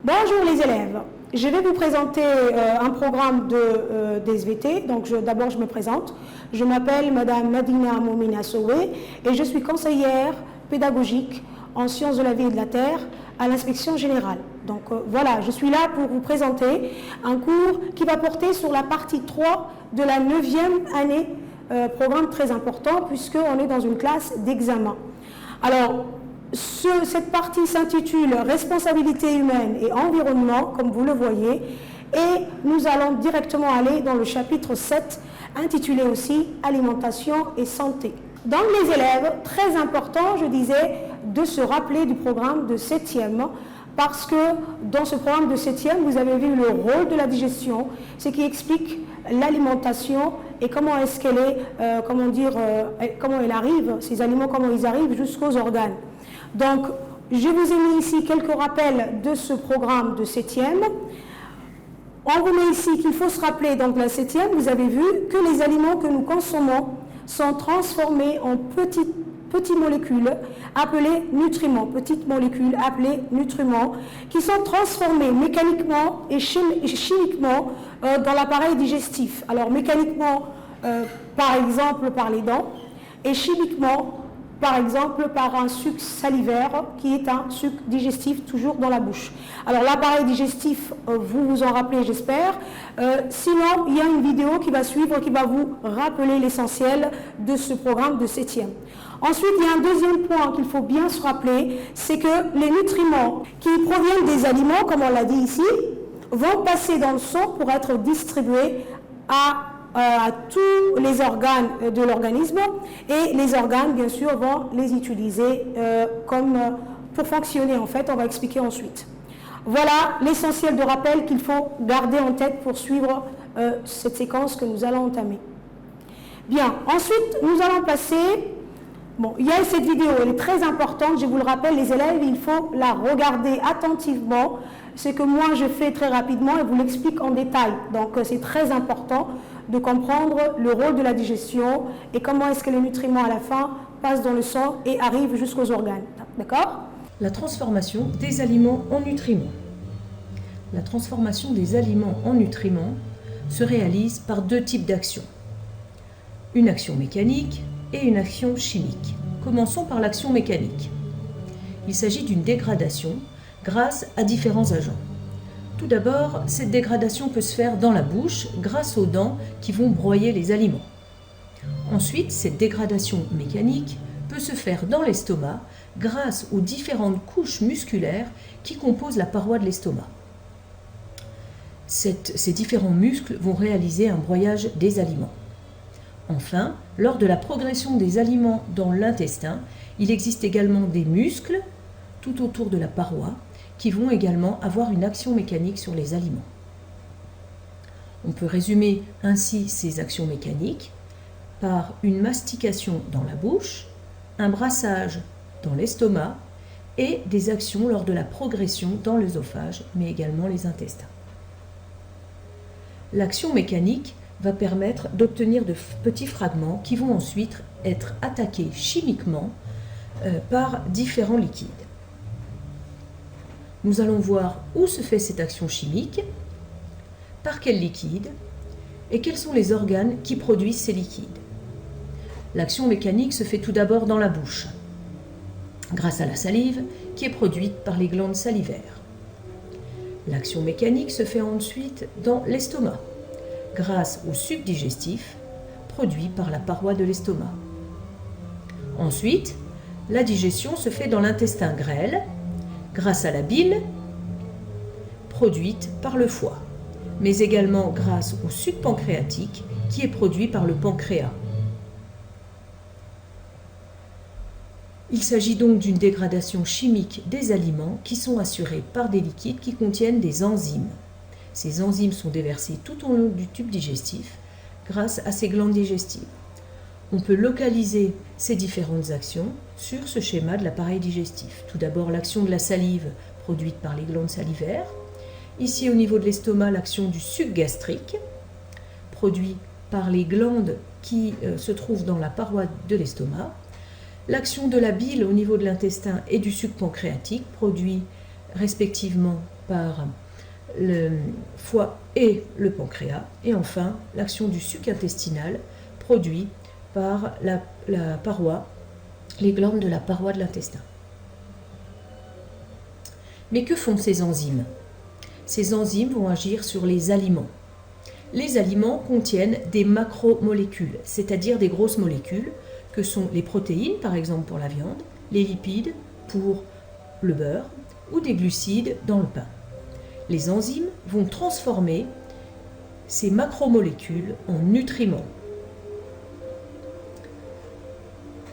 Bonjour les élèves, je vais vous présenter un programme de d'SVT. Donc d'abord je me présente, je m'appelle Madame Madina Moumina Sowe et je suis conseillère pédagogique en sciences de la vie et de la terre à l'inspection générale. Donc voilà, je suis là pour vous présenter un cours qui va porter sur la partie 3 de la 9e année, programme très important puisqu'on est dans une classe d'examen. Alors, cette partie s'intitule Responsabilité humaine et environnement, comme vous le voyez, et nous allons directement aller dans le chapitre 7, intitulé aussi Alimentation et santé. Donc les élèves, très important, je disais, de se rappeler du programme de 7e, parce que dans ce programme de 7e, vous avez vu le rôle de la digestion, ce qui explique l'alimentation et comment est-ce qu'elle est, comment elle arrive, ces aliments, comment ils arrivent jusqu'aux organes. Donc, je vous ai mis ici quelques rappels de ce programme de 7e. On vous met ici qu'il faut se rappeler, donc la 7e, vous avez vu que les aliments que nous consommons sont transformés en petites molécules appelées nutriments, petites molécules appelées nutriments, qui sont transformées mécaniquement et chimiquement dans l'appareil digestif. Alors mécaniquement, par exemple par les dents, et chimiquement, par exemple par un suc salivaire qui est un suc digestif toujours dans la bouche. Alors l'appareil digestif, vous vous en rappelez j'espère, sinon il y a une vidéo qui va suivre qui va vous rappeler l'essentiel de ce programme de 7e. Ensuite, il y a un deuxième point qu'il faut bien se rappeler, c'est que les nutriments qui proviennent des aliments, comme on l'a dit ici, vont passer dans le sang pour être distribués à tous les organes de l'organisme, et les organes, bien sûr, vont les utiliser pour fonctionner, en fait, on va expliquer ensuite. Voilà l'essentiel de rappel qu'il faut garder en tête pour suivre cette séquence que nous allons entamer. Bien, ensuite, nous allons passer... Bon, il y a cette vidéo, elle est très importante, je vous le rappelle, les élèves, il faut la regarder attentivement. C'est que moi, je fais très rapidement et vous l'explique en détail. Donc, c'est très important de comprendre le rôle de la digestion et comment est-ce que les nutriments à la fin passent dans le sang et arrivent jusqu'aux organes. D'accord ? La transformation des aliments en nutriments. La transformation des aliments en nutriments se réalise par deux types d'actions. Une action mécanique et une action chimique. Commençons par l'action mécanique. Il s'agit d'une dégradation grâce à différents agents. Tout d'abord, cette dégradation peut se faire dans la bouche grâce aux dents qui vont broyer les aliments. Ensuite, cette dégradation mécanique peut se faire dans l'estomac grâce aux différentes couches musculaires qui composent la paroi de l'estomac. Ces différents muscles vont réaliser un broyage des aliments. Enfin, lors de la progression des aliments dans l'intestin, il existe également des muscles tout autour de la paroi qui vont également avoir une action mécanique sur les aliments. On peut résumer ainsi ces actions mécaniques par une mastication dans la bouche, un brassage dans l'estomac et des actions lors de la progression dans l'œsophage, mais également les intestins. L'action mécanique va permettre d'obtenir de petits fragments qui vont ensuite être attaqués chimiquement par différents liquides. Nous allons voir où se fait cette action chimique, par quel liquide et quels sont les organes qui produisent ces liquides. L'action mécanique se fait tout d'abord dans la bouche, grâce à la salive qui est produite par les glandes salivaires. L'action mécanique se fait ensuite dans l'estomac, grâce au suc digestif produit par la paroi de l'estomac. Ensuite, la digestion se fait dans l'intestin grêle, grâce à la bile produite par le foie, mais également grâce au suc pancréatique qui est produit par le pancréas. Il s'agit donc d'une dégradation chimique des aliments qui sont assurés par des liquides qui contiennent des enzymes. Ces enzymes sont déversées tout au long du tube digestif grâce à ces glandes digestives. On peut localiser ces différentes actions sur ce schéma de l'appareil digestif. Tout d'abord, l'action de la salive produite par les glandes salivaires. Ici, au niveau de l'estomac, l'action du suc gastrique produit par les glandes qui se trouvent dans la paroi de l'estomac. L'action de la bile au niveau de l'intestin et du suc pancréatique produit respectivement par le foie et le pancréas. Et enfin, l'action du suc intestinal produit par la paroi, les glandes de la paroi de l'intestin. Mais que font ces enzymes? Ces enzymes vont agir sur les aliments. Les aliments contiennent des macromolécules, c'est-à-dire des grosses molécules, que sont les protéines, par exemple pour la viande, les lipides pour le beurre, ou des glucides dans le pain. Les enzymes vont transformer ces macromolécules en nutriments.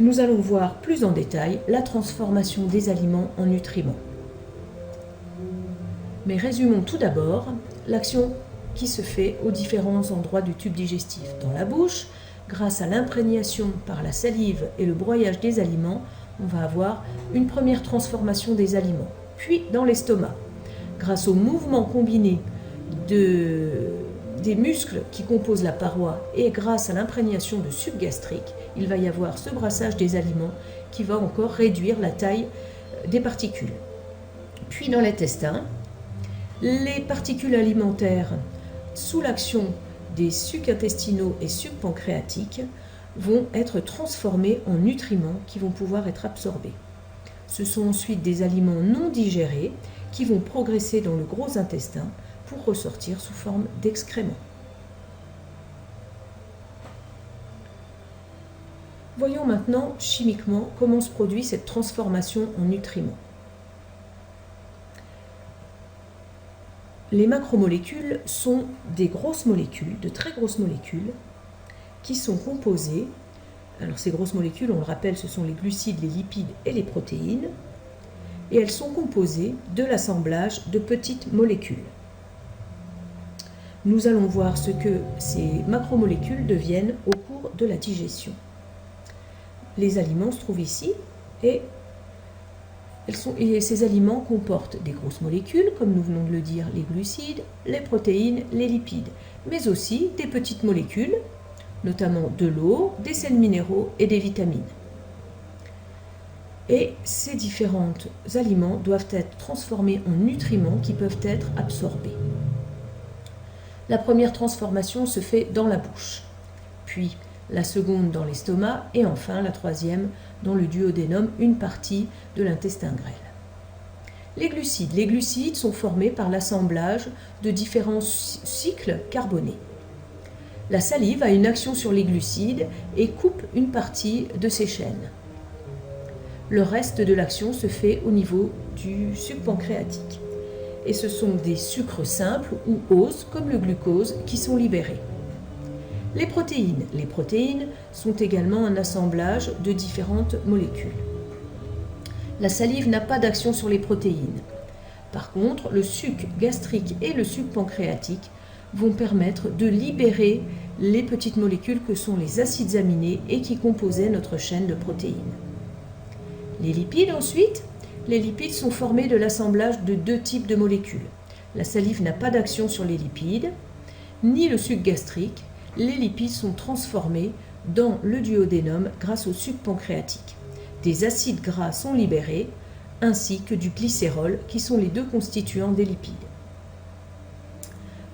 Nous allons voir plus en détail la transformation des aliments en nutriments. Mais résumons tout d'abord l'action qui se fait aux différents endroits du tube digestif. Dans la bouche, grâce à l'imprégnation par la salive et le broyage des aliments, on va avoir une première transformation des aliments. Puis dans l'estomac, grâce au mouvement combiné des muscles qui composent la paroi et grâce à l'imprégnation de suc gastrique, il va y avoir ce brassage des aliments qui va encore réduire la taille des particules. Puis dans l'intestin, les particules alimentaires, sous l'action des sucs intestinaux et sucs pancréatiques, vont être transformés en nutriments qui vont pouvoir être absorbés. Ce sont ensuite des aliments non digérés qui vont progresser dans le gros intestin pour ressortir sous forme d'excréments. Voyons maintenant chimiquement comment se produit cette transformation en nutriments. Les macromolécules sont des grosses molécules, de très grosses molécules, qui sont composées, alors ces grosses molécules, on le rappelle, ce sont les glucides, les lipides et les protéines, et elles sont composées de l'assemblage de petites molécules. Nous allons voir ce que ces macromolécules deviennent au cours de la digestion. Les aliments se trouvent ici et ces aliments comportent des grosses molécules, comme nous venons de le dire, les glucides, les protéines, les lipides, mais aussi des petites molécules, notamment de l'eau, des sels minéraux et des vitamines. Et ces différents aliments doivent être transformés en nutriments qui peuvent être absorbés. La première transformation se fait dans la bouche, puis la seconde dans l'estomac et enfin la troisième dans le duodénum, une partie de l'intestin grêle. Les glucides sont formés par l'assemblage de différents cycles carbonés. La salive a une action sur les glucides et coupe une partie de ces chaînes. Le reste de l'action se fait au niveau du suc pancréatique. Et ce sont des sucres simples ou oses, comme le glucose, qui sont libérés. Les protéines sont également un assemblage de différentes molécules. La salive n'a pas d'action sur les protéines. Par contre, le suc gastrique et le suc pancréatique vont permettre de libérer les petites molécules que sont les acides aminés et qui composaient notre chaîne de protéines. Les lipides ensuite, les lipides sont formés de l'assemblage de deux types de molécules. La salive n'a pas d'action sur les lipides, ni le suc gastrique. Les lipides sont transformés dans le duodénum grâce au suc pancréatique. Des acides gras sont libérés, ainsi que du glycérol, qui sont les deux constituants des lipides.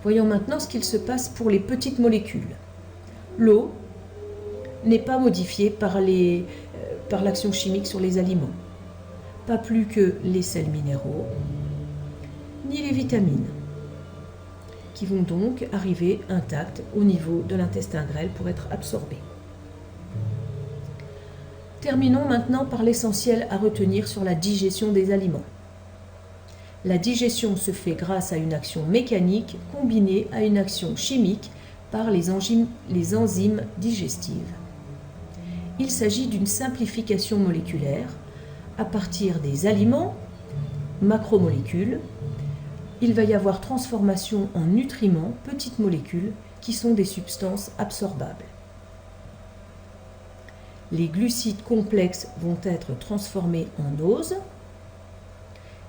Voyons maintenant ce qu'il se passe pour les petites molécules. L'eau n'est pas modifiée par l'action chimique sur les aliments, pas plus que les sels minéraux, ni les vitamines, qui vont donc arriver intactes au niveau de l'intestin grêle pour être absorbés. Terminons maintenant par l'essentiel à retenir sur la digestion des aliments. La digestion se fait grâce à une action mécanique combinée à une action chimique par les enzymes digestives. Il s'agit d'une simplification moléculaire à partir des aliments, macromolécules. Il va y avoir transformation en nutriments, petites molécules, qui sont des substances absorbables. Les glucides complexes vont être transformés en oses.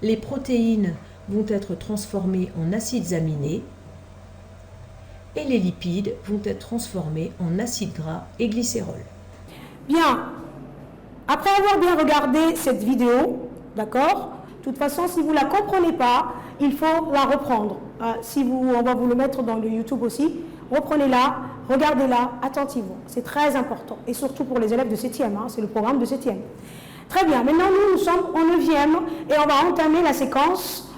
Les protéines vont être transformées en acides aminés. Et les lipides vont être transformés en acides gras et glycérol. Bien. Après avoir bien regardé cette vidéo, d'accord ? De toute façon, si vous ne la comprenez pas, il faut la reprendre. On va vous le mettre dans le YouTube aussi. Reprenez-la, regardez-la attentivement. C'est très important. Et surtout pour les élèves de 7e, c'est le programme de 7e. Très bien, maintenant nous sommes en 9e et on va entamer la séquence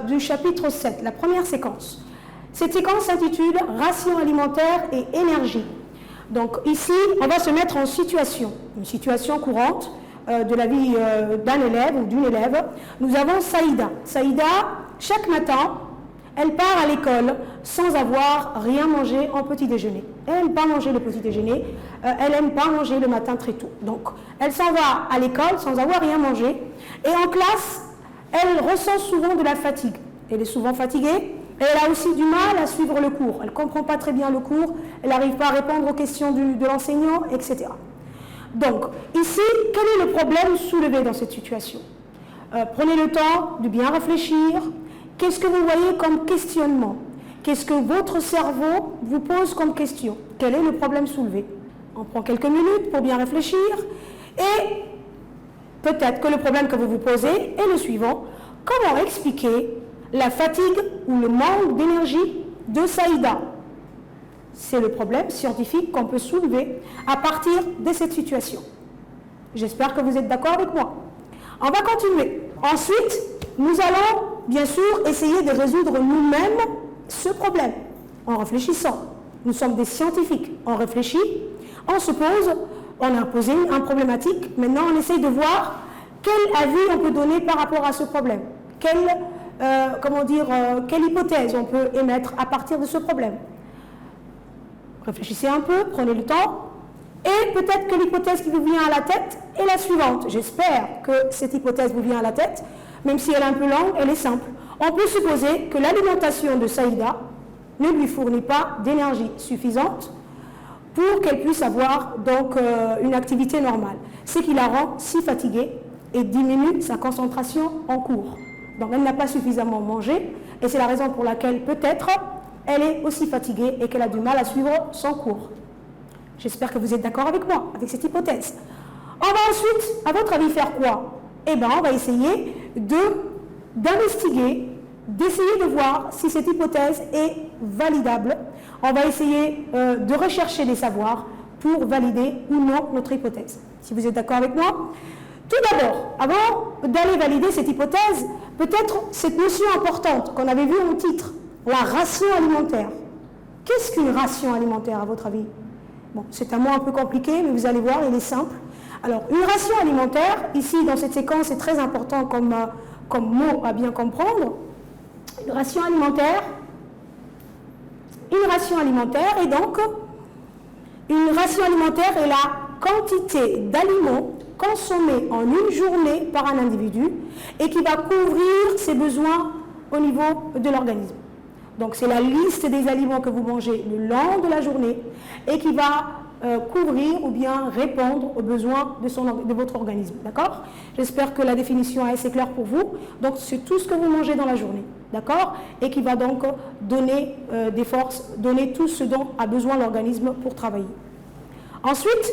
du chapitre 7, la première séquence. Cette séquence s'intitule « Ration alimentaire et énergie ». Donc ici, on va se mettre en situation, une situation courante de la vie d'un élève ou d'une élève. Nous avons Saïda. Saïda, chaque matin, elle part à l'école sans avoir rien mangé en petit déjeuner. Elle n'aime pas manger le petit déjeuner, elle n'aime pas manger le matin très tôt. Donc, elle s'en va à l'école sans avoir rien mangé. Et en classe, elle ressent souvent de la fatigue. Elle est souvent fatiguée et elle a aussi du mal à suivre le cours. Elle ne comprend pas très bien le cours, elle n'arrive pas à répondre aux questions de l'enseignant, etc. Donc, ici, quel est le problème soulevé dans cette situation? Prenez le temps de bien réfléchir. Qu'est-ce que vous voyez comme questionnement? Qu'est-ce que votre cerveau vous pose comme question? Quel est le problème soulevé? On prend quelques minutes pour bien réfléchir et peut-être que le problème que vous vous posez est le suivant. Comment expliquer la fatigue ou le manque d'énergie de Saïda? C'est le problème scientifique qu'on peut soulever à partir de cette situation. J'espère que vous êtes d'accord avec moi. On va continuer. Ensuite, nous allons bien sûr essayer de résoudre nous-mêmes ce problème en réfléchissant. Nous sommes des scientifiques. On réfléchit, on se pose, on a posé une problématique. Maintenant, on essaye de voir quel avis on peut donner par rapport à ce problème. Quelle hypothèse on peut émettre à partir de ce problème. Réfléchissez un peu, prenez le temps. Et peut-être que l'hypothèse qui vous vient à la tête est la suivante. J'espère que cette hypothèse vous vient à la tête. Même si elle est un peu longue, elle est simple. On peut supposer que l'alimentation de Saïda ne lui fournit pas d'énergie suffisante pour qu'elle puisse avoir donc une activité normale. Ce qui la rend si fatiguée et diminue sa concentration en cours. Donc elle n'a pas suffisamment mangé et c'est la raison pour laquelle peut-être elle est aussi fatiguée et qu'elle a du mal à suivre son cours. J'espère que vous êtes d'accord avec moi, avec cette hypothèse. On va ensuite, à votre avis, faire quoi? Eh bien, on va essayer d'investiguer, d'essayer de voir si cette hypothèse est validable. On va essayer de rechercher des savoirs pour valider ou non notre hypothèse. Si vous êtes d'accord avec moi. Tout d'abord, avant d'aller valider cette hypothèse, peut-être cette notion importante qu'on avait vue en titre, la ration alimentaire. Qu'est-ce qu'une ration alimentaire, à votre avis? Bon, c'est un mot un peu compliqué, mais vous allez voir, il est simple. Alors, une ration alimentaire, ici, dans cette séquence, c'est très important comme mot à bien comprendre. Une ration alimentaire est donc, une ration alimentaire est la quantité d'aliments consommés en une journée par un individu et qui va couvrir ses besoins au niveau de l'organisme. Donc, c'est la liste des aliments que vous mangez le long de la journée et qui va couvrir ou bien répondre aux besoins de votre organisme. D'accord? J'espère que la définition est assez claire pour vous. Donc, c'est tout ce que vous mangez dans la journée. D'accord? Et qui va donc donner des forces, donner tout ce dont a besoin l'organisme pour travailler. Ensuite,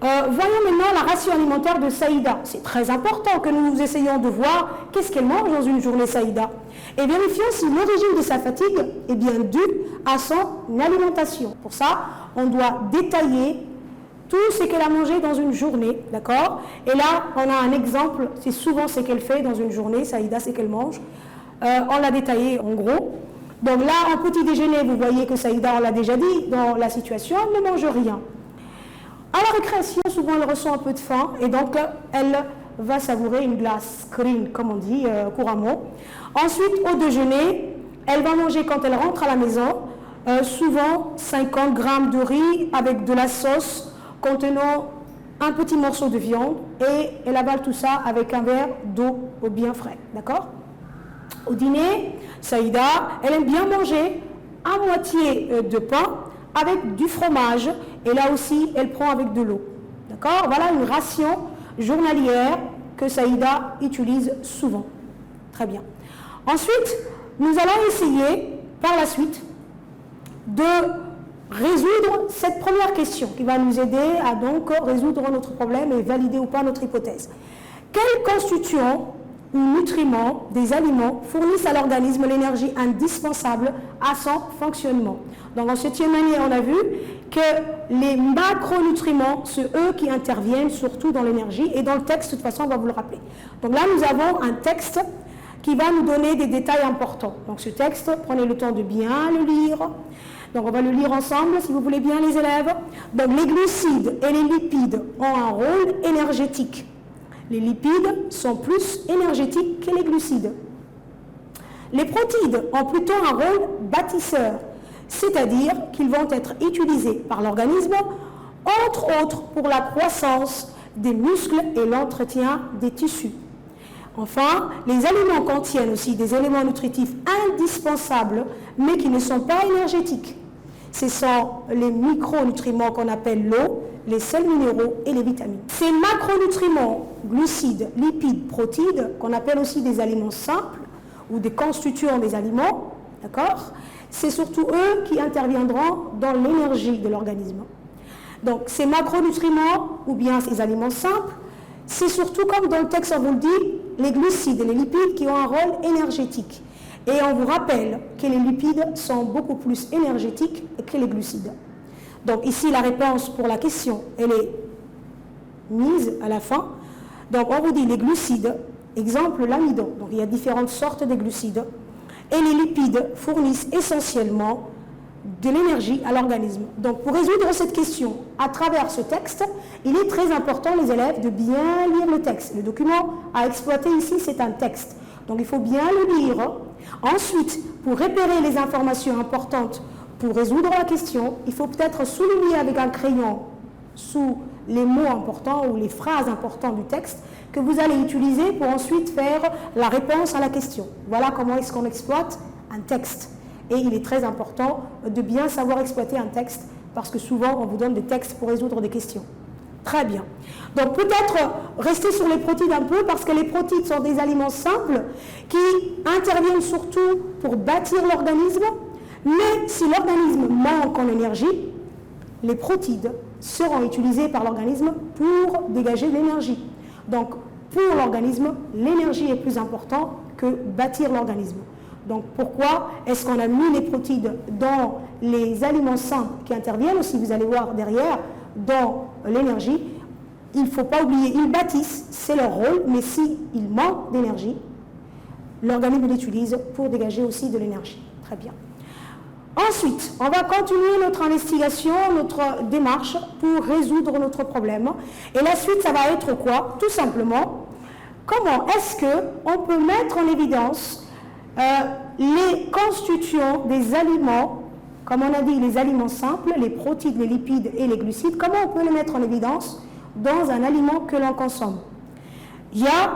voyons maintenant la ration alimentaire de Saïda. C'est très important que nous essayions de voir qu'est-ce qu'elle mange dans une journée Saïda. Et vérifions si l'origine de sa fatigue est bien due à son alimentation. Pour ça, on doit détailler tout ce qu'elle a mangé dans une journée, d'accord? Et là, on a un exemple, c'est souvent ce qu'elle fait dans une journée, Saïda, c'est qu'elle mange. On l'a détaillé en gros. Donc là, en petit déjeuner, vous voyez que Saïda, on l'a déjà dit, dans la situation, elle ne mange rien. À la récréation, souvent, elle ressent un peu de faim et donc elle va savourer une glace screen, comme on dit couramment. Ensuite, au déjeuner, elle va manger quand elle rentre à la maison, souvent 50 grammes de riz avec de la sauce contenant un petit morceau de viande et elle avale tout ça avec un verre d'eau bien frais. D'accord? Au dîner, Saïda, elle aime bien manger à moitié de pain avec du fromage et là aussi, elle prend avec de l'eau. D'accord? Voilà une ration journalière que Saïda utilise souvent. Très bien. Ensuite, nous allons essayer par la suite de résoudre cette première question qui va nous aider à donc résoudre notre problème et valider ou pas notre hypothèse. Quel constituant ou nutriments des aliments fournissent à l'organisme l'énergie indispensable à son fonctionnement. Donc en 7e année, on a vu que les macronutriments, c'est eux qui interviennent surtout dans l'énergie, et dans le texte, de toute façon, on va vous le rappeler. Donc là, nous avons un texte qui va nous donner des détails importants. Donc ce texte, prenez le temps de bien le lire. Donc on va le lire ensemble, si vous voulez bien, les élèves. Donc les glucides et les lipides ont un rôle énergétique. Les lipides sont plus énergétiques que les glucides. Les protides ont plutôt un rôle bâtisseur, c'est-à-dire qu'ils vont être utilisés par l'organisme, entre autres pour la croissance des muscles et l'entretien des tissus. Enfin, les aliments contiennent aussi des éléments nutritifs indispensables, mais qui ne sont pas énergétiques. Ce sont les micronutriments qu'on appelle l'eau, les sels minéraux et les vitamines. Ces macronutriments, glucides, lipides, protides, qu'on appelle aussi des aliments simples ou des constituants des aliments, d'accord ? C'est surtout eux qui interviendront dans l'énergie de l'organisme. Donc ces macronutriments ou bien ces aliments simples, c'est surtout, comme dans le texte on vous le dit, les glucides et les lipides qui ont un rôle énergétique. Et on vous rappelle que les lipides sont beaucoup plus énergétiques que les glucides. Donc ici, la réponse pour la question, elle est mise à la fin. Donc on vous dit les glucides, exemple l'amidon. Donc il y a différentes sortes de glucides. Et les lipides fournissent essentiellement de l'énergie à l'organisme. Donc pour résoudre cette question à travers ce texte, il est très important, les élèves, de bien lire le texte. Le document à exploiter ici, c'est un texte. Donc il faut bien le lire. Ensuite, pour repérer les informations importantes pour résoudre la question, il faut peut-être souligner avec un crayon sous les mots importants ou les phrases importantes du texte que vous allez utiliser pour ensuite faire la réponse à la question. Voilà comment est-ce qu'on exploite un texte. Et il est très important de bien savoir exploiter un texte parce que souvent on vous donne des textes pour résoudre des questions. Très bien. Donc peut-être rester sur les protides un peu parce que les protides sont des aliments simples qui interviennent surtout pour bâtir l'organisme. Mais si l'organisme manque en énergie, les protides seront utilisés par l'organisme pour dégager de l'énergie. Donc pour l'organisme, l'énergie est plus importante que bâtir l'organisme. Donc pourquoi est-ce qu'on a mis les protides dans les aliments simples qui interviennent aussi, vous allez voir derrière, dans l'énergie? Il ne faut pas oublier, ils bâtissent, c'est leur rôle, mais s'il manque d'énergie, l'organisme l'utilise pour dégager aussi de l'énergie. Très bien. Ensuite, on va continuer notre investigation, notre démarche pour résoudre notre problème. Et la suite, ça va être quoi? Tout simplement, comment est-ce qu'on peut mettre en évidence les constituants des aliments, comme on a dit, les aliments simples, les protides, les lipides et les glucides, comment on peut les mettre en évidence dans un aliment que l'on consomme? Il y a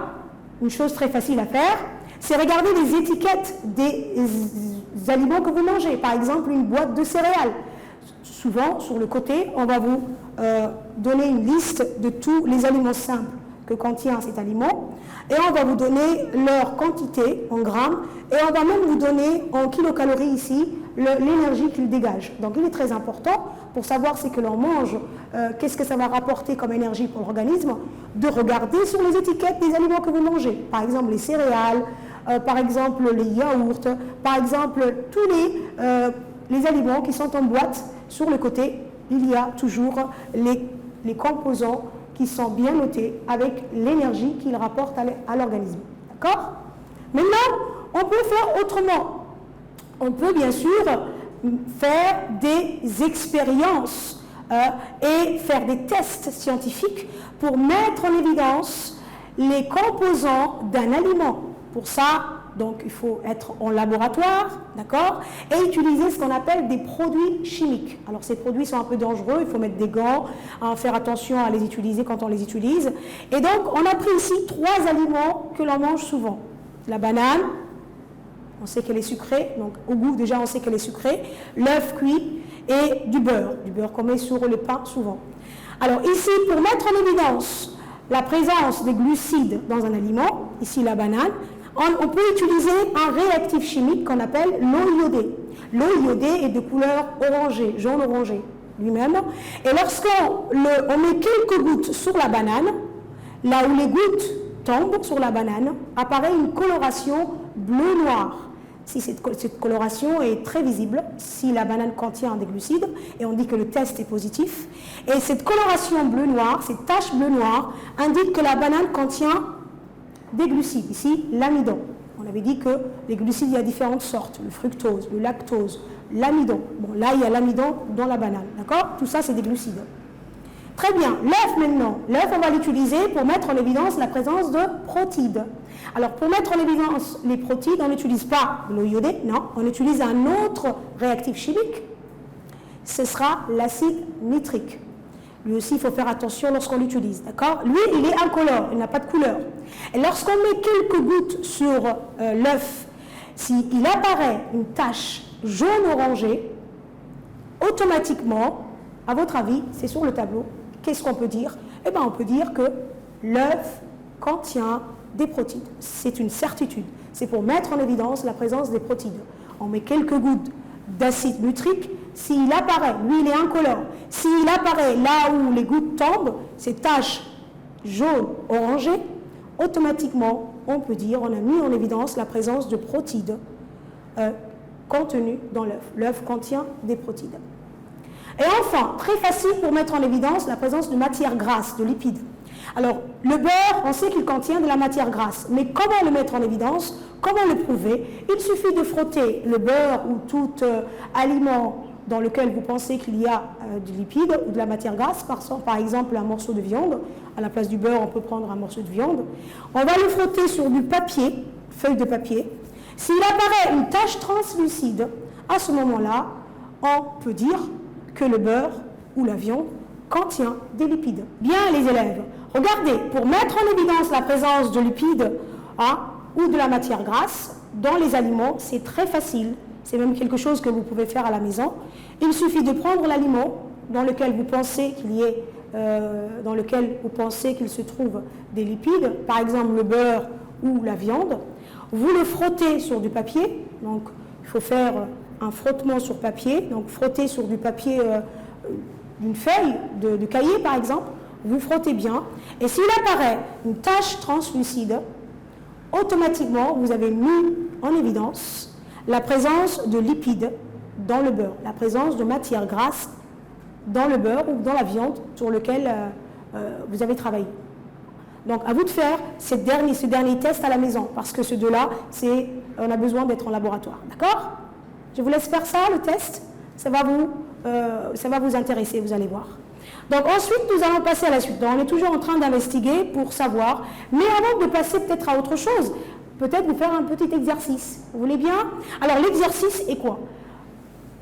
une chose très facile à faire, c'est regarder les étiquettes des aliments que vous mangez. Par exemple, une boîte de céréales. Souvent, sur le côté, on va vous donner une liste de tous les aliments simples que contient cet aliment. Et on va vous donner leur quantité en grammes. Et on va même vous donner en kilocalories ici l'énergie qu'ils dégagent. Donc il est très important pour savoir ce que l'on mange, qu'est-ce que ça va rapporter comme énergie pour l'organisme, de regarder sur les étiquettes des aliments que vous mangez. Par exemple les céréales, par exemple les yaourts, par exemple tous les aliments qui sont en boîte. Sur le côté, il y a toujours les composants qui sont bien notés avec l'énergie qu'ils rapportent à l'organisme. D'accord? Maintenant, on peut faire autrement. On peut bien sûr faire des expériences et faire des tests scientifiques pour mettre en évidence les composants d'un aliment. Pour ça, donc, il faut être en laboratoire, d'accord, et utiliser ce qu'on appelle des produits chimiques. Alors, ces produits sont un peu dangereux, il faut mettre des gants, faire attention à les utiliser quand on les utilise. Et donc, on a pris ici 3 aliments que l'on mange souvent. La banane, on sait qu'elle est sucrée, donc au goût, déjà, on sait qu'elle est sucrée. L'œuf cuit et du beurre qu'on met sur le pain souvent. Alors, ici, pour mettre en évidence la présence des glucides dans un aliment, ici la banane, on peut utiliser un réactif chimique qu'on appelle l'eau iodée. L'eau iodée est de couleur orangée, jaune-orangé lui-même. Et lorsqu'on met quelques gouttes sur la banane, là où les gouttes tombe sur la banane, apparaît une coloration bleu-noir. Si cette coloration est très visible, si la banane contient des glucides, et on dit que le test est positif, et cette coloration bleu-noir, cette tache bleu-noir, indique que la banane contient des glucides, ici l'amidon. On avait dit que les glucides, il y a différentes sortes, le fructose, le lactose, l'amidon. Bon, là, il y a l'amidon dans la banane, d'accord? Tout ça, c'est des glucides. Très bien, l'œuf maintenant. L'œuf, on va l'utiliser pour mettre en évidence la présence de protides. Alors, pour mettre en évidence les protides, on n'utilise pas l'eau iodée, non, on utilise un autre réactif chimique. Ce sera l'acide nitrique. Lui aussi, il faut faire attention lorsqu'on l'utilise, d'accord? Lui, il est incolore, il n'a pas de couleur. Et lorsqu'on met quelques gouttes sur l'œuf, s'il apparaît une tache jaune-orangée, automatiquement, à votre avis, c'est sur le tableau, qu'est-ce qu'on peut dire? Eh bien, on peut dire que l'œuf contient des protides. C'est une certitude. C'est pour mettre en évidence la présence des protides. On met quelques gouttes d'acide nitrique. S'il apparaît, lui il est incolore, s'il apparaît là où les gouttes tombent, ces taches jaunes orangées, automatiquement, on peut dire, on a mis en évidence la présence de protides contenues dans l'œuf. L'œuf contient des protides. Et enfin, très facile pour mettre en évidence la présence de matières grasses, de lipides. Alors, le beurre, on sait qu'il contient de la matière grasse, mais comment le mettre en évidence? Comment le prouver? Il suffit de frotter le beurre ou tout aliment dans lequel vous pensez qu'il y a du lipide ou de la matière grasse, par exemple un morceau de viande. À la place du beurre, on peut prendre un morceau de viande. On va le frotter sur du papier, feuille de papier. S'il apparaît une tache translucide, à ce moment-là, on peut dire que le beurre ou la viande contient des lipides. Bien les élèves, regardez, pour mettre en évidence la présence de lipides ou de la matière grasse dans les aliments, c'est très facile. C'est même quelque chose que vous pouvez faire à la maison. Il suffit de prendre l'aliment dans lequel vous pensez qu'il se trouve des lipides, par exemple le beurre ou la viande. Vous le frottez sur du papier, donc il faut faire un frottement sur papier, donc frotter sur du papier d'une feuille de cahier par exemple, vous frottez bien, et s'il apparaît une tache translucide, automatiquement vous avez mis en évidence la présence de lipides dans le beurre, la présence de matières grasses dans le beurre ou dans la viande sur lequel vous avez travaillé. Donc à vous de faire ce dernier test à la maison, parce que ce deux-là, on a besoin d'être en laboratoire. D'accord? Je vous laisse faire ça, le test. Ça va vous intéresser, vous allez voir. Donc ensuite, nous allons passer à la suite. Donc, on est toujours en train d'investiguer pour savoir, mais avant de passer peut-être à autre chose, peut-être vous faire un petit exercice. Vous voulez bien? Alors l'exercice est quoi?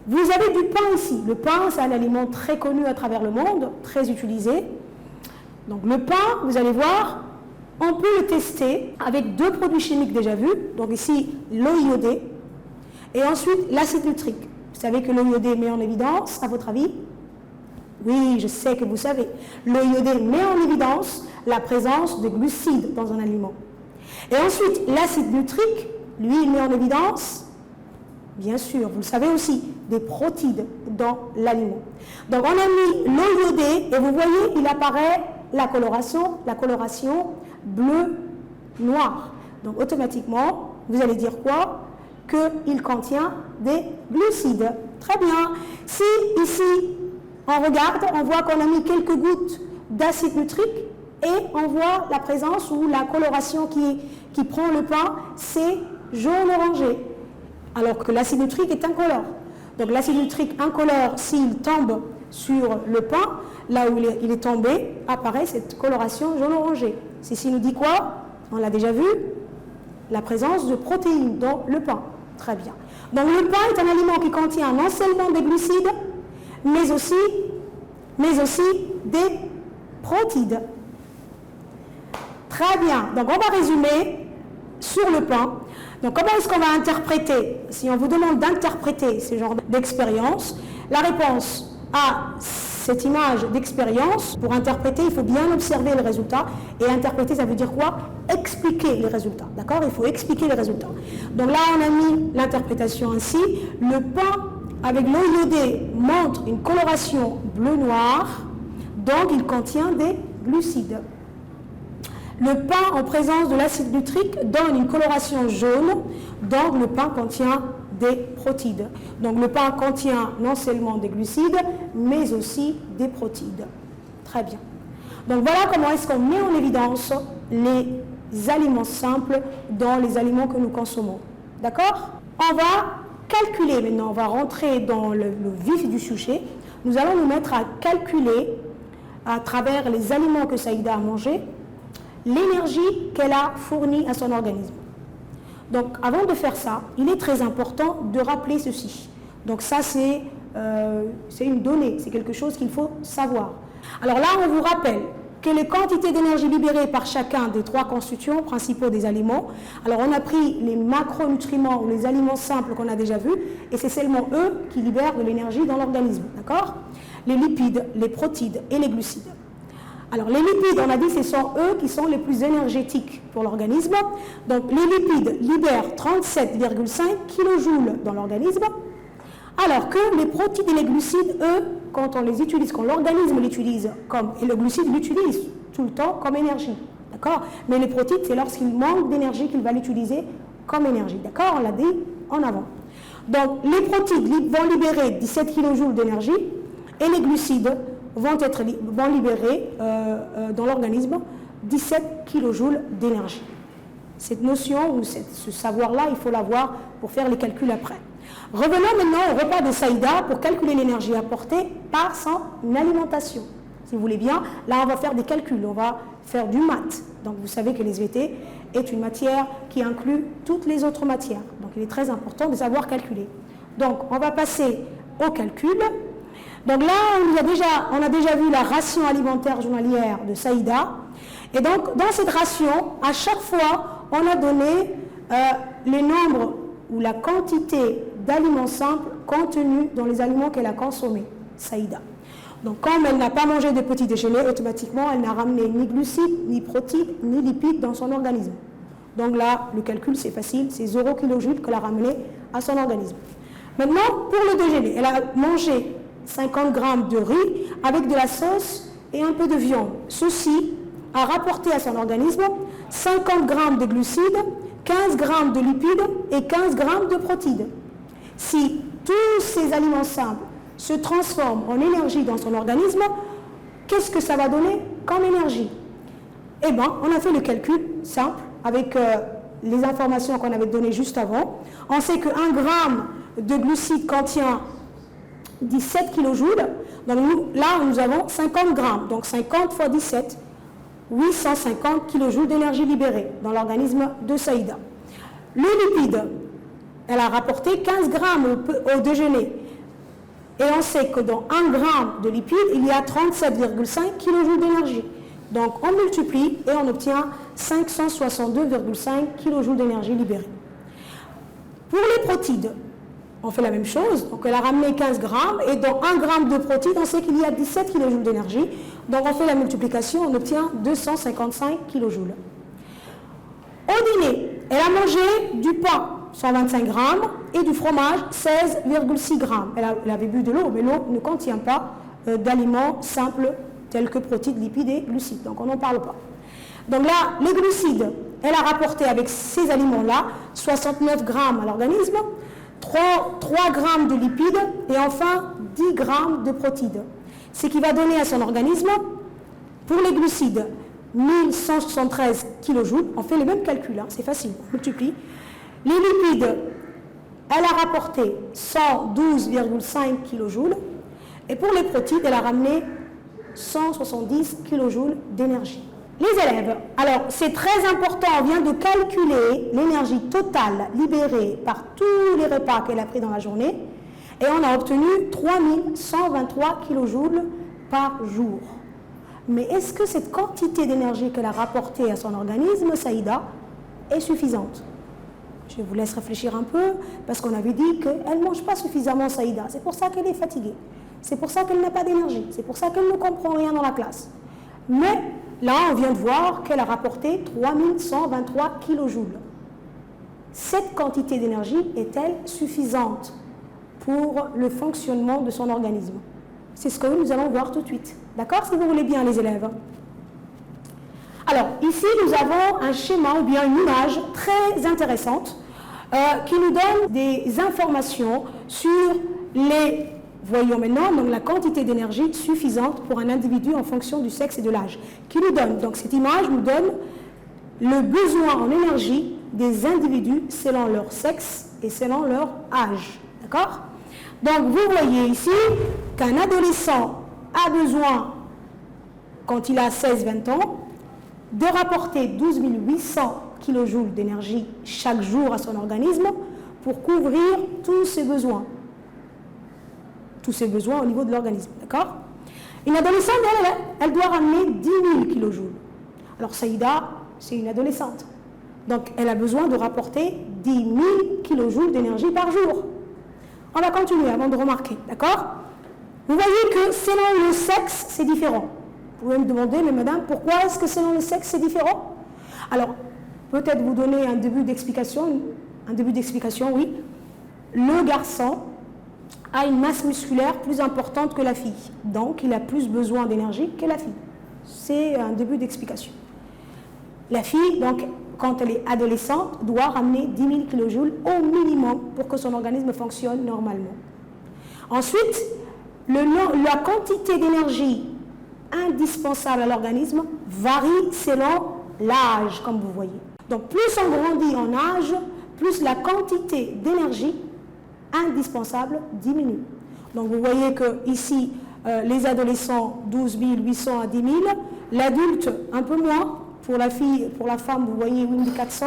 Vous avez du pain ici. Le pain, c'est un aliment très connu à travers le monde, très utilisé. Donc le pain, vous allez voir, on peut le tester avec deux produits chimiques déjà vus. Donc ici, l'eau iodée et ensuite l'acide nitrique. Vous savez que l'eau iodée met en évidence, à votre avis? Oui, je sais que vous savez. L'eau iodée met en évidence la présence de glucides dans un aliment. Et ensuite, l'acide nitrique, lui, il met en évidence, bien sûr, vous le savez aussi, des protides dans l'aliment. Donc on a mis l'eau iodée et vous voyez, il apparaît la coloration bleu-noir. Donc automatiquement, vous allez dire quoi? Qu'il contient des glucides. Très bien. Si ici, on regarde, on voit qu'on a mis quelques gouttes d'acide nitrique et on voit la présence ou la coloration qui prend le pain, c'est jaune-orangé, alors que l'acide nitrique est incolore. Donc l'acide nitrique incolore, s'il tombe sur le pain, là où il est tombé, apparaît cette coloration jaune-orangé. Ceci nous dit quoi? On l'a déjà vu, la présence de protéines dans le pain. Très bien. Donc le pain est un aliment qui contient non seulement des glucides, mais aussi des protides. Très bien. Donc on va résumer sur le pain. Donc comment est-ce qu'on va interpréter? Si on vous demande d'interpréter ce genre d'expérience, la réponse à cette image d'expérience, pour interpréter, il faut bien observer le résultat. Et interpréter, ça veut dire quoi? Expliquer les résultats. D'accord? Il faut expliquer les résultats. Donc là, on a mis l'interprétation ainsi. Le pain avec l'eau iodée montre une coloration bleu-noir, donc il contient des glucides. Le pain en présence de l'acide nitrique donne une coloration jaune, donc le pain contient des protides. Donc le pain contient non seulement des glucides, mais aussi des protides. Très bien. Donc voilà comment est-ce qu'on met en évidence les aliments simples dans les aliments que nous consommons. D'accord? On va calculer maintenant, on va rentrer dans le vif du sujet. Nous allons nous mettre à calculer à travers les aliments que Saïda a mangés, l'énergie qu'elle a fournie à son organisme. Donc avant de faire ça, il est très important de rappeler ceci. Donc ça c'est une donnée, c'est quelque chose qu'il faut savoir. Alors là on vous rappelle que les quantités d'énergie libérées par chacun des 3 constituants principaux des aliments, alors on a pris les macronutriments ou les aliments simples qu'on a déjà vus, et c'est seulement eux qui libèrent de l'énergie dans l'organisme, d'accord? Les lipides, les protides et les glucides. Alors les lipides, on a dit, ce sont eux qui sont les plus énergétiques pour l'organisme. Donc les lipides libèrent 37,5 kJ dans l'organisme, alors que les protides et les glucides, eux, quand on les utilise, quand l'organisme l'utilise comme, et le glucide l'utilise tout le temps comme énergie, d'accord? Mais les protides, c'est lorsqu'il manque d'énergie qu'il va l'utiliser comme énergie, d'accord? On l'a dit en avant. Donc les protides vont libérer 17 kJ d'énergie et les glucides vont libérer dans l'organisme 17 kJ d'énergie. Cette notion ou ce savoir-là, il faut l'avoir pour faire les calculs après. Revenons maintenant au repas de Saïda pour calculer l'énergie apportée par son alimentation. Si vous voulez bien, là on va faire des calculs, on va faire du maths. Donc vous savez que les SVT est une matière qui inclut toutes les autres matières. Donc il est très important de savoir calculer. Donc on va passer au calcul. Donc là on a déjà vu la ration alimentaire journalière de Saïda. Et donc dans cette ration, à chaque fois, on a donné les nombres ou la quantité d'aliments simples contenus dans les aliments qu'elle a consommés, Saïda. Donc comme elle n'a pas mangé de petit déjeuner, automatiquement elle n'a ramené ni glucides, ni protides, ni lipides dans son organisme. Donc là, le calcul c'est facile, c'est 0 kJ qu'elle a ramené à son organisme. Maintenant, pour le déjeuner, elle a mangé 50 g de riz avec de la sauce et un peu de viande. Ceci a rapporté à son organisme 50 g de glucides, 15 g de lipides et 15 g de protides. Si tous ces aliments simples se transforment en énergie dans son organisme, qu'est-ce que ça va donner comme énergie? Eh bien, on a fait le calcul simple avec les informations qu'on avait données juste avant. On sait que 1 g de glucides contient 17 kJ. Donc là, nous avons 50 g. Donc 50 fois 17, 850 kJ d'énergie libérée dans l'organisme de Saïda. Le lipide, elle a rapporté 15 g au déjeuner. Et on sait que dans 1 g de lipides, il y a 37,5 kJ d'énergie. Donc on multiplie et on obtient 562,5 kJ d'énergie libérée. Pour les protides, on fait la même chose. Donc elle a ramené 15 g et dans 1 g de protides, on sait qu'il y a 17 kJ d'énergie. Donc on fait la multiplication, on obtient 255 kJ. Au dîner, elle a mangé du pain, 125 g, et du fromage, 16,6 g. Elle avait bu de l'eau, mais l'eau ne contient pas d'aliments simples tels que protides, lipides et glucides. Donc on n'en parle pas. Donc là, les glucides, elle a rapporté avec ces aliments-là 69 g à l'organisme, 3 g de lipides et enfin 10 g de protides. Ce qui va donner à son organisme, pour les glucides, 1173 kJ. On fait les mêmes calculs, hein, c'est facile, on multiplie. Les lipides, elle a rapporté 112,5 kJ. Et pour les protides, elle a ramené 170 kJ d'énergie. Les élèves, alors c'est très important, on vient de calculer l'énergie totale libérée par tous les repas qu'elle a pris dans la journée et on a obtenu 3123 kJ par jour. Mais est-ce que cette quantité d'énergie qu'elle a rapportée à son organisme, Saïda, est suffisante? Je vous laisse réfléchir un peu parce qu'on avait dit qu'elle ne mange pas suffisamment, Saïda. C'est pour ça qu'elle est fatiguée. C'est pour ça qu'elle n'a pas d'énergie. C'est pour ça qu'elle ne comprend rien dans la classe. Mais là, on vient de voir qu'elle a rapporté 3123 kJ. Cette quantité d'énergie est-elle suffisante pour le fonctionnement de son organisme? C'est ce que nous allons voir tout de suite. D'accord? Si vous voulez bien, les élèves. Alors, ici, nous avons un schéma ou bien une image très intéressante qui nous donne des informations sur les, voyons maintenant, donc la quantité d'énergie suffisante pour un individu en fonction du sexe et de l'âge. Qui nous donne, donc cette image nous donne le besoin en énergie des individus selon leur sexe et selon leur âge. D'accord? Donc, vous voyez ici qu'un adolescent a besoin, quand il a 16-20 ans, de rapporter 12 800 kJ d'énergie chaque jour à son organisme pour couvrir tous ses besoins. Tous ses besoins au niveau de l'organisme. D'accord? Une adolescente, elle doit ramener 10 000 kJ. Alors, Saïda, c'est une adolescente. Donc, elle a besoin de rapporter 10 000 kJ d'énergie par jour. On va continuer avant de remarquer, d'accord? Vous voyez que selon le sexe, c'est différent. Vous pouvez me demander, mais madame, pourquoi est-ce que selon le sexe, c'est différent? Alors, peut-être vous donner un début d'explication, oui. Le garçon a une masse musculaire plus importante que la fille. Donc, il a plus besoin d'énergie que la fille. C'est un début d'explication. La fille, donc, quand elle est adolescente, doit ramener 10 000 kJ au minimum pour que son organisme fonctionne normalement. Ensuite, la quantité d'énergie indispensable à l'organisme varie selon l'âge, comme vous voyez. Donc, plus on grandit en âge, plus la quantité d'énergie indispensable diminue. Donc, vous voyez que ici, les adolescents, 12 800 à 10 000, l'adulte, un peu moins. Pour la fille, pour la femme, vous voyez 8 400.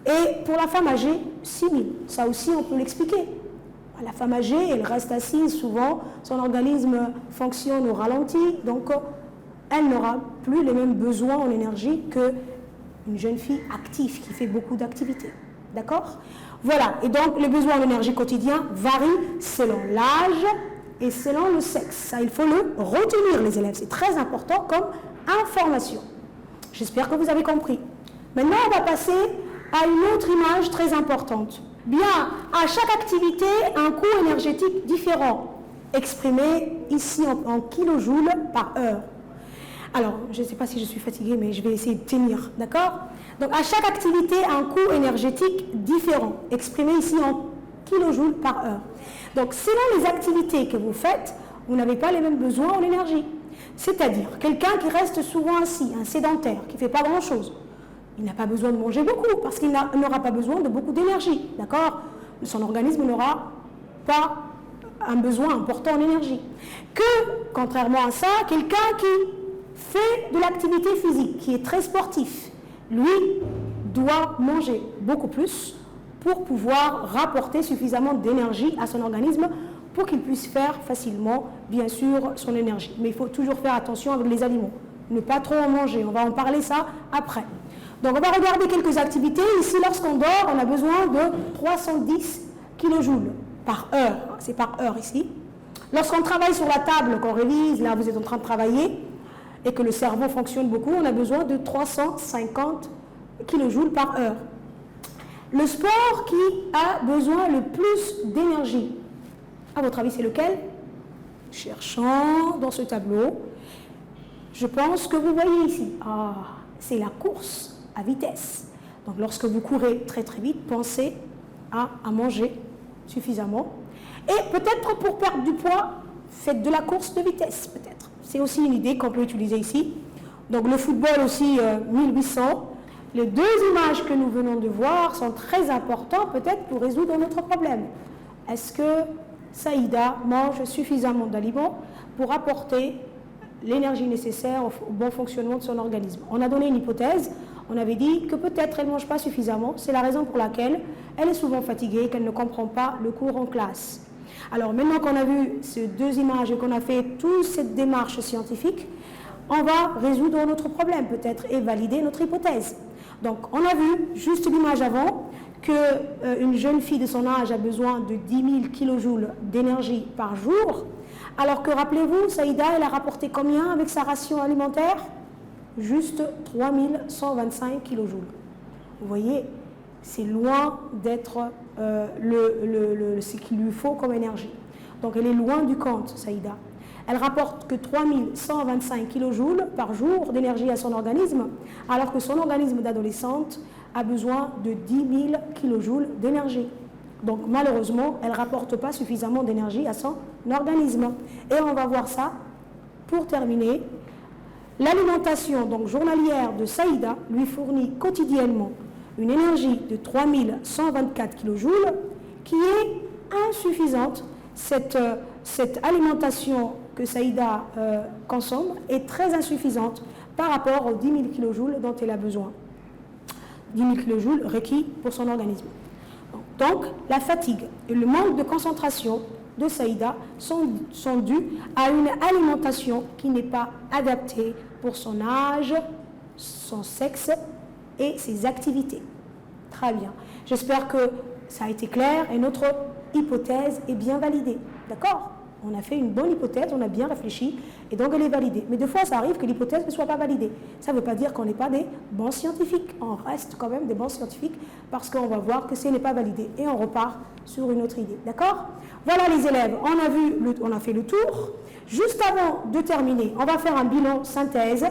Et pour la femme âgée, 6 000. Ça aussi, on peut l'expliquer. La femme âgée, elle reste assise souvent, son organisme fonctionne au ralenti, donc elle n'aura plus les mêmes besoins en énergie qu'une jeune fille active qui fait beaucoup d'activités. D'accord? Voilà, et donc les besoins en énergie quotidien varient selon l'âge et selon le sexe. Ça, il faut le retenir, les élèves. C'est très important comme information. J'espère que vous avez compris. Maintenant, on va passer à une autre image très importante. Bien, à chaque activité, un coût énergétique différent, exprimé ici en kilojoules par heure. Alors, je ne sais pas si je suis fatiguée, mais je vais essayer de tenir, d'accord? Donc, à chaque activité, un coût énergétique différent, exprimé ici en kilojoules par heure. Donc, selon les activités que vous faites, vous n'avez pas les mêmes besoins en énergie. C'est-à-dire, quelqu'un qui reste souvent assis, un sédentaire, qui ne fait pas grand-chose, il n'a pas besoin de manger beaucoup, parce qu'il n'aura pas besoin de beaucoup d'énergie, d'accord? Son organisme n'aura pas un besoin important en énergie. Que, contrairement à ça, quelqu'un qui fait de l'activité physique, qui est très sportif, lui, doit manger beaucoup plus pour pouvoir rapporter suffisamment d'énergie à son organisme pour qu'il puisse faire facilement, bien sûr, son énergie. Mais il faut toujours faire attention avec les aliments. Ne pas trop en manger. On va en parler ça après. Donc, on va regarder quelques activités. Ici, lorsqu'on dort, on a besoin de 310 kJ par heure. C'est par heure ici. Lorsqu'on travaille sur la table, qu'on révise, là, vous êtes en train de travailler, et que le cerveau fonctionne beaucoup, on a besoin de 350 kJ par heure. Le sport qui a besoin le plus d'énergie, à votre avis, c'est lequel? Cherchons dans ce tableau. Je pense que vous voyez ici. Ah, c'est la course à vitesse. Donc, lorsque vous courez très très vite, pensez à manger suffisamment. Et peut-être pour perdre du poids, faites de la course de vitesse, peut-être. C'est aussi une idée qu'on peut utiliser ici. Donc, le football aussi, 1800. Les deux images que nous venons de voir sont très importantes, peut-être, pour résoudre notre problème. Est-ce que Saïda mange suffisamment d'aliments pour apporter l'énergie nécessaire au bon fonctionnement de son organisme? On a donné une hypothèse, on avait dit que peut-être elle ne mange pas suffisamment, c'est la raison pour laquelle elle est souvent fatiguée, qu'elle ne comprend pas le cours en classe. Alors maintenant qu'on a vu ces deux images et qu'on a fait toute cette démarche scientifique, on va résoudre notre problème peut-être et valider notre hypothèse. Donc on a vu, juste l'image avant, qu'une jeune fille de son âge a besoin de 10 000 kJ d'énergie par jour, alors que, rappelez-vous, Saïda, elle a rapporté combien avec sa ration alimentaire? Juste 3 125 kJ. Vous voyez, c'est loin d'être ce qu'il lui faut comme énergie. Donc elle est loin du compte, Saïda. Elle rapporte que 3125 kJ par jour d'énergie à son organisme, alors que son organisme d'adolescente a besoin de 10 000 kJ d'énergie. Donc malheureusement, elle ne rapporte pas suffisamment d'énergie à son organisme. Et on va voir ça pour terminer. L'alimentation donc journalière de Saïda lui fournit quotidiennement une énergie de 3124 kJ qui est insuffisante. Cette alimentation que Saïda consomme est très insuffisante par rapport aux 10 000 kJ dont elle a besoin. 10 000 kJ requis pour son organisme. Donc, la fatigue et le manque de concentration de Saïda sont dus à une alimentation qui n'est pas adaptée pour son âge, son sexe et ses activités. Très bien. J'espère que ça a été clair et notre hypothèse est bien validée. D'accord ? On a fait une bonne hypothèse, on a bien réfléchi et donc elle est validée. Mais des fois, ça arrive que l'hypothèse ne soit pas validée. Ça ne veut pas dire qu'on n'est pas des bons scientifiques. On reste quand même des bons scientifiques parce qu'on va voir que ce n'est pas validé et on repart sur une autre idée. D'accord ? Voilà les élèves, on a fait le tour. Juste avant de terminer, on va faire un bilan synthèse.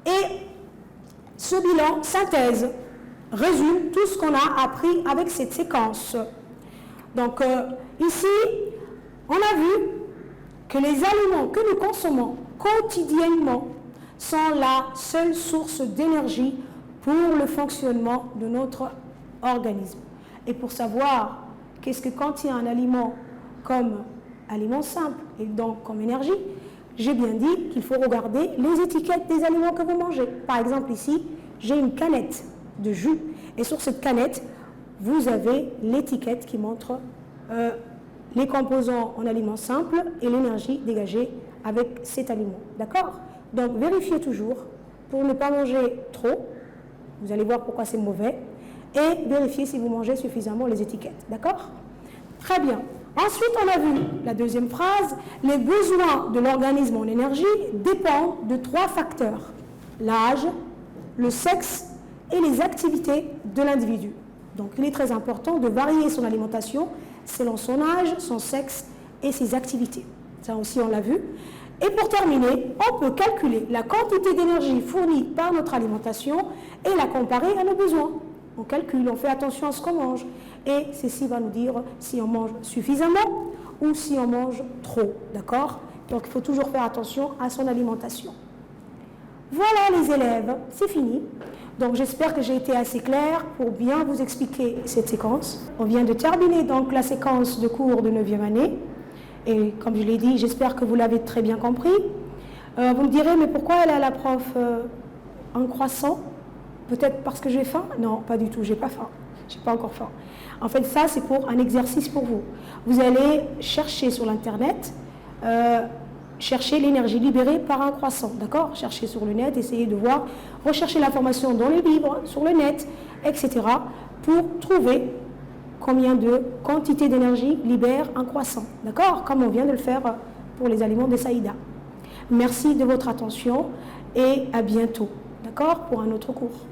Et ce bilan synthèse résume tout ce qu'on a appris avec cette séquence. Donc ici, on a vu que les aliments que nous consommons quotidiennement sont la seule source d'énergie pour le fonctionnement de notre organisme. Et pour savoir qu'est-ce que contient un aliment comme aliment simple et donc comme énergie, j'ai bien dit qu'il faut regarder les étiquettes des aliments que vous mangez. Par exemple ici, j'ai une canette de jus et sur cette canette, vous avez l'étiquette qui montre les composants en aliments simples et l'énergie dégagée avec cet aliment. D'accord ? Donc vérifiez toujours pour ne pas manger trop. Vous allez voir pourquoi c'est mauvais. Et vérifiez si vous mangez suffisamment les étiquettes. D'accord ? Très bien. Ensuite, on a vu la deuxième phrase. Les besoins de l'organisme en énergie dépendent de 3 facteurs. L'âge, le sexe et les activités de l'individu. Donc il est très important de varier son alimentation selon son âge, son sexe et ses activités. Ça aussi on l'a vu. Et pour terminer, on peut calculer la quantité d'énergie fournie par notre alimentation et la comparer à nos besoins. On calcule, on fait attention à ce qu'on mange. Et ceci va nous dire si on mange suffisamment ou si on mange trop. D'accord ? Donc il faut toujours faire attention à son alimentation. Voilà les élèves, c'est fini. Donc j'espère que j'ai été assez claire pour bien vous expliquer cette séquence. On vient de terminer donc la séquence de cours de 9e année. Et comme je l'ai dit, j'espère que vous l'avez très bien compris. Vous me direz, mais pourquoi elle a la prof en croissant ? Peut-être parce que j'ai faim ? Non, pas du tout, j'ai pas faim. J'ai pas encore faim. En fait, ça, c'est pour un exercice pour vous. Vous allez chercher sur l'Internet, chercher l'énergie libérée par un croissant, d'accord ? Cherchez sur le net, essayez de voir, recherchez l'information dans les livres, sur le net, etc. pour trouver combien de quantité d'énergie libère un croissant, d'accord ? Comme on vient de le faire pour les aliments de Saïda. Merci de votre attention et à bientôt, d'accord ? Pour un autre cours.